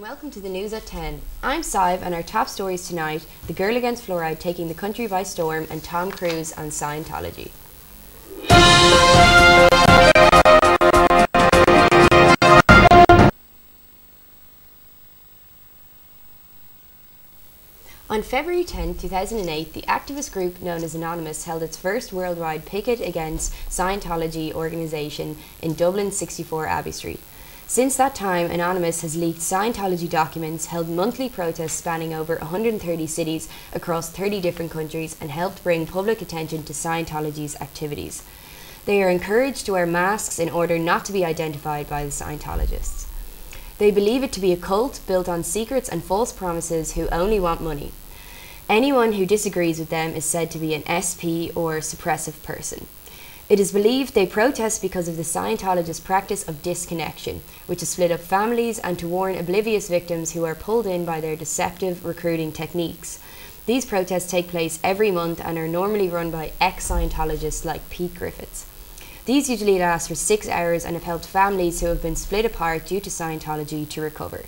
Welcome to the News at 10. I'm Sive, and our top stories tonight: the girl against fluoride taking the country by storm, and Tom Cruise on Scientology. On February 10, 2008, the activist group known as Anonymous held its first worldwide picket against Scientology organisation in Dublin 64 Abbey Street. Since that time, Anonymous has leaked Scientology documents, held monthly protests spanning over 130 cities across 30 different countries, and helped bring public attention to Scientology's activities. They are encouraged to wear masks in order not to be identified by the Scientologists. They believe it to be a cult built on secrets and false promises who only want money. Anyone who disagrees with them is said to be an SP or suppressive person. It is believed they protest because of the Scientologist practice of disconnection, which has split up families, and to warn oblivious victims who are pulled in by their deceptive recruiting techniques. These protests take place every month and are normally run by ex-Scientologists like Pete Griffiths. These usually last for 6 hours and have helped families who have been split apart due to Scientology to recover.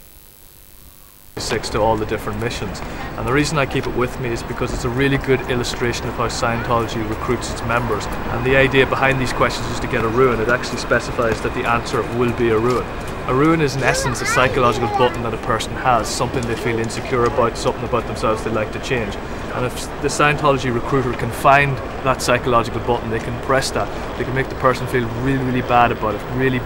To all the different missions, and the reason I keep it with me is because it's a really good illustration of how Scientology recruits its members, and the idea behind these questions is to get a ruin. It actually specifies that the answer will be a ruin. A ruin is in essence a psychological button that a person has, something they feel insecure about, something about themselves they'd like to change. And if the Scientology recruiter can find that psychological button, they can press that, they can make the person feel really, really bad about it, really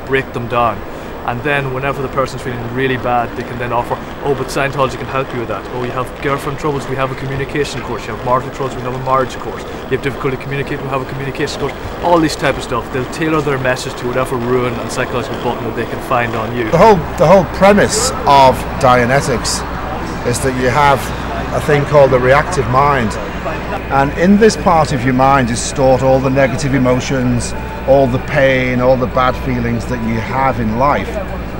break them down. And then whenever the person's feeling really bad, they can then offer, oh, but Scientology can help you with that. Oh, you have girlfriend troubles, we have a communication course. You have marital troubles, we have a marriage course. You have difficulty communicating, we have a communication course. All this type of stuff. They'll tailor their message to whatever ruin and psychological button that they can find on you. The whole premise of Dianetics is that you have a thing called the reactive mind. And in this part of your mind is stored all the negative emotions, all the pain, all the bad feelings that you have in life.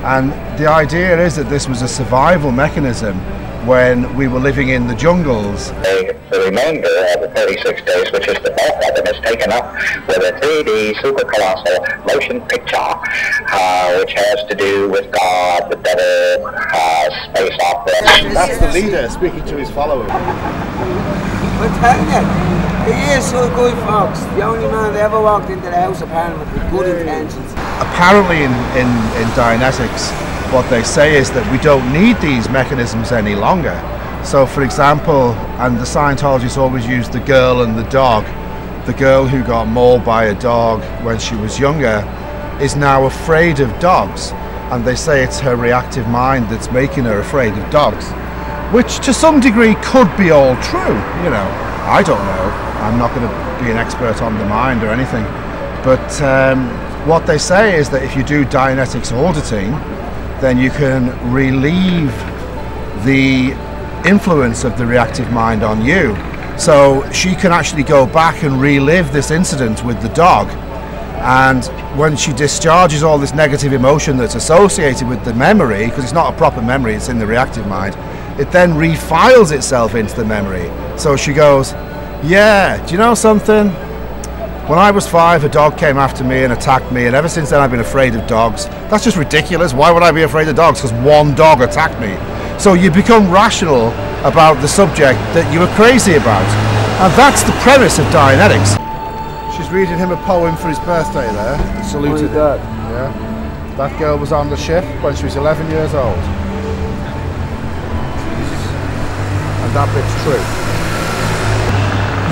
And the idea is that this was a survival mechanism when we were living in the jungles. The remainder of the 36 days, which is the bulk of them, is taken up with a 3D super colossal motion picture, which has to do with God, the devil, space opera. That's the leader speaking to his followers. I'm telling you, he is so good, folks. The only man that ever walked into the house apparently with good intentions. Apparently in Dianetics, what they say is that we don't need these mechanisms any longer. So for example, and the Scientologists always use the girl and the dog. The girl who got mauled by a dog when she was younger is now afraid of dogs. And they say it's her reactive mind that's making her afraid of dogs. Which to some degree could be all true, you know. I don't know. I'm not going to be an expert on the mind or anything. But what they say is that if you do Dianetics auditing, then you can relieve the influence of the reactive mind on you. So she can actually go back and relive this incident with the dog. And when she discharges all this negative emotion that's associated with the memory, because it's not a proper memory, it's in the reactive mind, it then refiles itself into the memory. So she goes, yeah, do you know something? When I was 5, a dog came after me and attacked me, and ever since then I've been afraid of dogs. That's just ridiculous. Why would I be afraid of dogs? Because one dog attacked me. So you become rational about the subject that you were crazy about. And that's the premise of Dianetics. She's reading him a poem for his birthday there, saluted him. Yeah. That girl was on the ship when she was 11 years old. And that bit's true.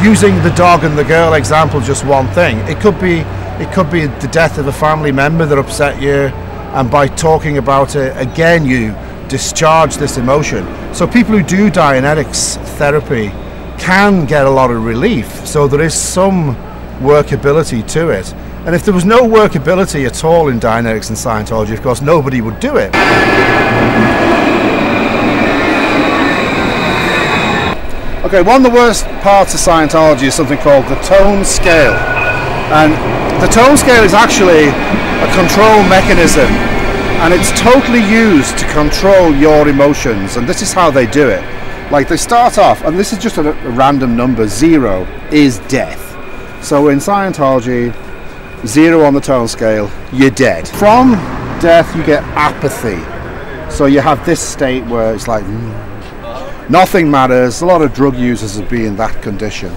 Using the dog and the girl example, just one thing. It could be the death of a family member that upset you, and by talking about it again, you discharge this emotion. So people who do Dianetics therapy can get a lot of relief. So there is some workability to it. And if there was no workability at all in Dianetics and Scientology, of course, nobody would do it. Okay, one of the worst parts of Scientology is something called the tone scale. And the tone scale is actually a control mechanism, and it's totally used to control your emotions. And this is how they do it. Like, they start off, and this is just a random number, 0 is death. So in Scientology, 0 on the tone scale, you're dead. From death you get apathy. So you have this state where it's like nothing matters. A lot of drug users would be in that condition.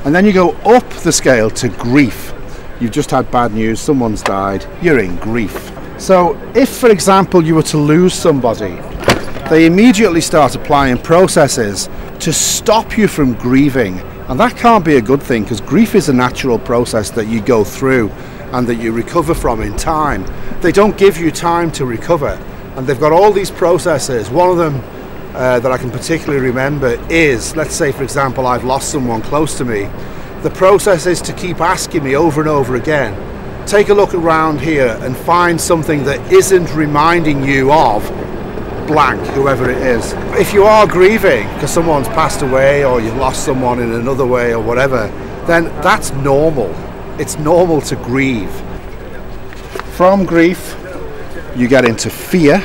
And then you go up the scale to grief. You've just had bad news, someone's died, you're in grief. So if, for example, you were to lose somebody, they immediately start applying processes to stop you from grieving. And that can't be a good thing, because grief is a natural process that you go through and that you recover from in time. They don't give you time to recover. And they've got all these processes. One of them that I can particularly remember is, let's say, for example, I've lost someone close to me. The process is to keep asking me over and over again, take a look around here and find something that isn't reminding you of blank, whoever it is. If you are grieving because someone's passed away or you've lost someone in another way or whatever, then that's normal. It's normal to grieve. From grief, you get into fear.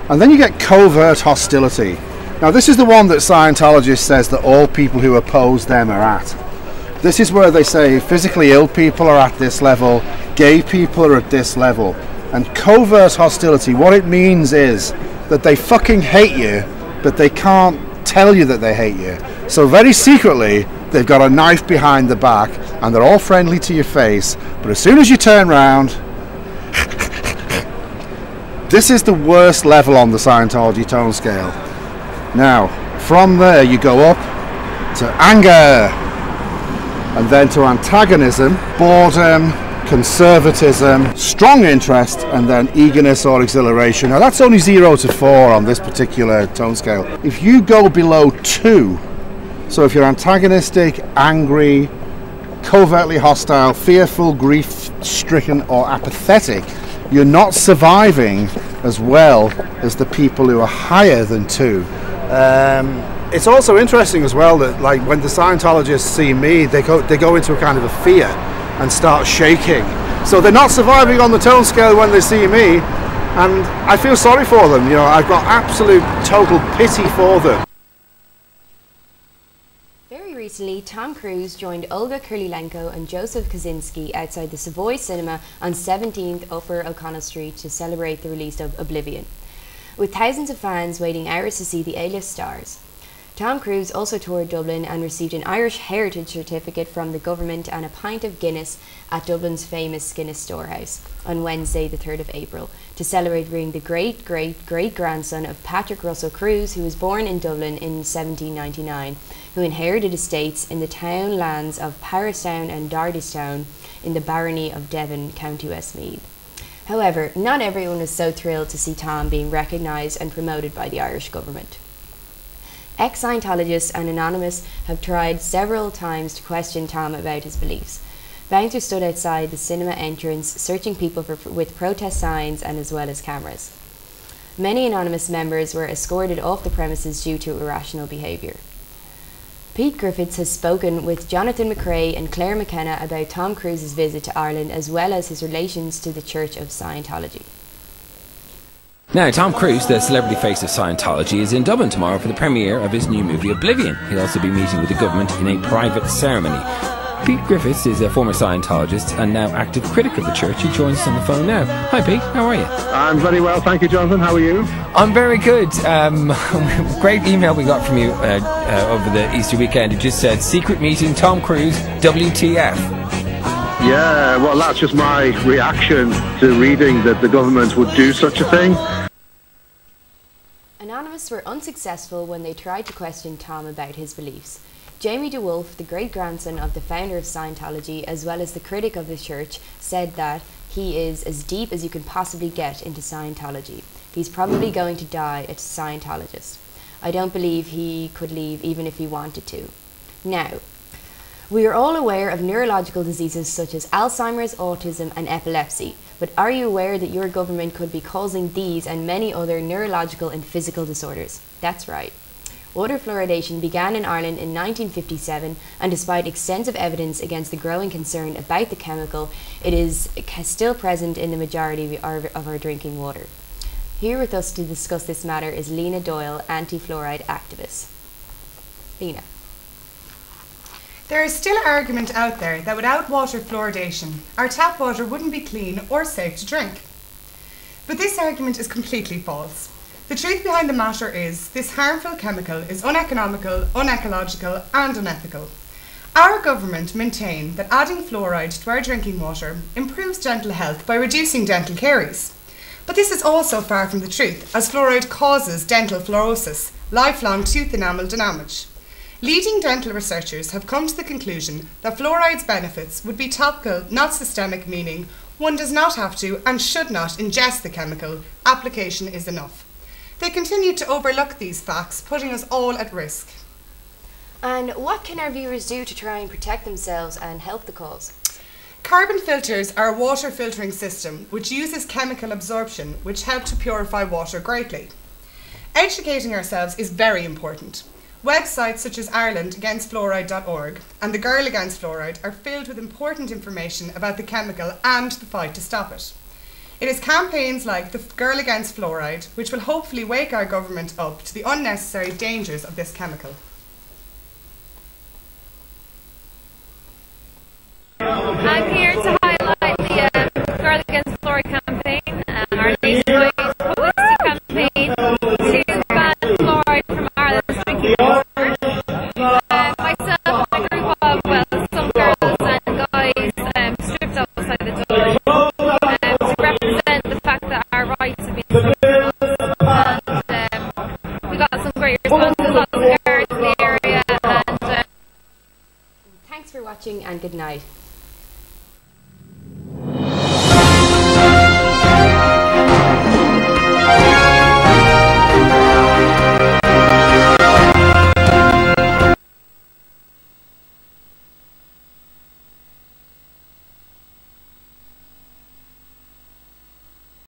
And then you get covert hostility. Now this is the one that Scientologists says that all people who oppose them are at. This is where they say physically ill people are at this level, gay people are at this level. And covert hostility, what it means is that they fucking hate you, but they can't tell you that they hate you. So very secretly, they've got a knife behind the back and they're all friendly to your face, but as soon as you turn around, this is the worst level on the Scientology tone scale. Now, from there you go up to anger, and then to antagonism, boredom, conservatism, strong interest, and then eagerness or exhilaration. Now that's only 0 to 4 on this particular tone scale. If you go below 2, so if you're antagonistic, angry, covertly hostile, fearful, grief-stricken, or apathetic, you're not surviving as well as the people who are higher than 2. It's also interesting as well that, like, when the Scientologists see me, they go into a kind of a fear and start shaking. So they're not surviving on the tone scale when they see me, and I feel sorry for them. You know, I've got absolute total pity for them. Very recently, Tom Cruise joined Olga Kurylenko and Joseph Kosinski outside the Savoy Cinema on 17th Upper O'Connell Street to celebrate the release of Oblivion, with thousands of fans waiting hours to see the A-list stars. Tom Cruise also toured Dublin and received an Irish Heritage Certificate from the government and a pint of Guinness at Dublin's famous Guinness Storehouse on Wednesday the 3rd of April to celebrate being the great-great-great-grandson of Patrick Russell Cruise, who was born in Dublin in 1799, who inherited estates in the town lands of Parristown and Dardistown in the barony of Devon, County Westmeath. However, not everyone was so thrilled to see Tom being recognised and promoted by the Irish government. Ex-Scientologists and Anonymous have tried several times to question Tom about his beliefs. Bouncers stood outside the cinema entrance searching people with protest signs and as well as cameras. Many Anonymous members were escorted off the premises due to irrational behaviour. Pete Griffiths has spoken with Jonathan McRae and Claire McKenna about Tom Cruise's visit to Ireland as well as his relations to the Church of Scientology. Now, Tom Cruise, the celebrity face of Scientology, is in Dublin tomorrow for the premiere of his new movie Oblivion. He'll also be meeting with the government in a private ceremony. Pete Griffiths is a former Scientologist and now active critic of the church. He joins us on the phone now. Hi Pete, how are you? I'm very well, thank you, Jonathan. How are you? I'm very good. Great email we got from you over the Easter weekend. It just said, secret meeting, Tom Cruise, WTF. Yeah, well, that's just my reaction to reading that the government would do such a thing. Anonymous were unsuccessful when they tried to question Tom about his beliefs. Jamie DeWolf, the great-grandson of the founder of Scientology, as well as the critic of the church, said that he is as deep as you can possibly get into Scientology. He's probably going to die a Scientologist. I don't believe he could leave even if he wanted to. Now, we are all aware of neurological diseases such as Alzheimer's, autism and epilepsy, but are you aware that your government could be causing these and many other neurological and physical disorders? That's right. Water fluoridation began in Ireland in 1957, and despite extensive evidence against the growing concern about the chemical, it is still present in the majority of our drinking water. Here with us to discuss this matter is Lena Doyle, anti-fluoride activist. Lena. There is still argument out there that without water fluoridation, our tap water wouldn't be clean or safe to drink. But this argument is completely false. The truth behind the matter is this harmful chemical is uneconomical, unecological and unethical. Our government maintain that adding fluoride to our drinking water improves dental health by reducing dental caries. But this is also far from the truth, as fluoride causes dental fluorosis, lifelong tooth enamel damage. Leading dental researchers have come to the conclusion that fluoride's benefits would be topical, not systemic, meaning one does not have to and should not ingest the chemical. Application is enough. They continue to overlook these facts, putting us all at risk. And what can our viewers do to try and protect themselves and help the cause? Carbon filters are a water filtering system which uses chemical absorption, which help to purify water greatly. Educating ourselves is very important. Websites such as IrelandAgainstFluoride.org and the Girl Against Fluoride are filled with important information about the chemical and the fight to stop it. It is campaigns like the Girl Against Fluoride which will hopefully wake our government up to the unnecessary dangers of this chemical. I'm here to highlight the Girl Against Fluoride campaign, our nationwide publicity campaign to ban fluoride from Ireland's drinking water. Myself and a group of, some girls and guys stripped outside the door to represent the fact that our rights have been stripped from us. And we got some great responses, a lot of parents in the area. And thanks for watching and good night.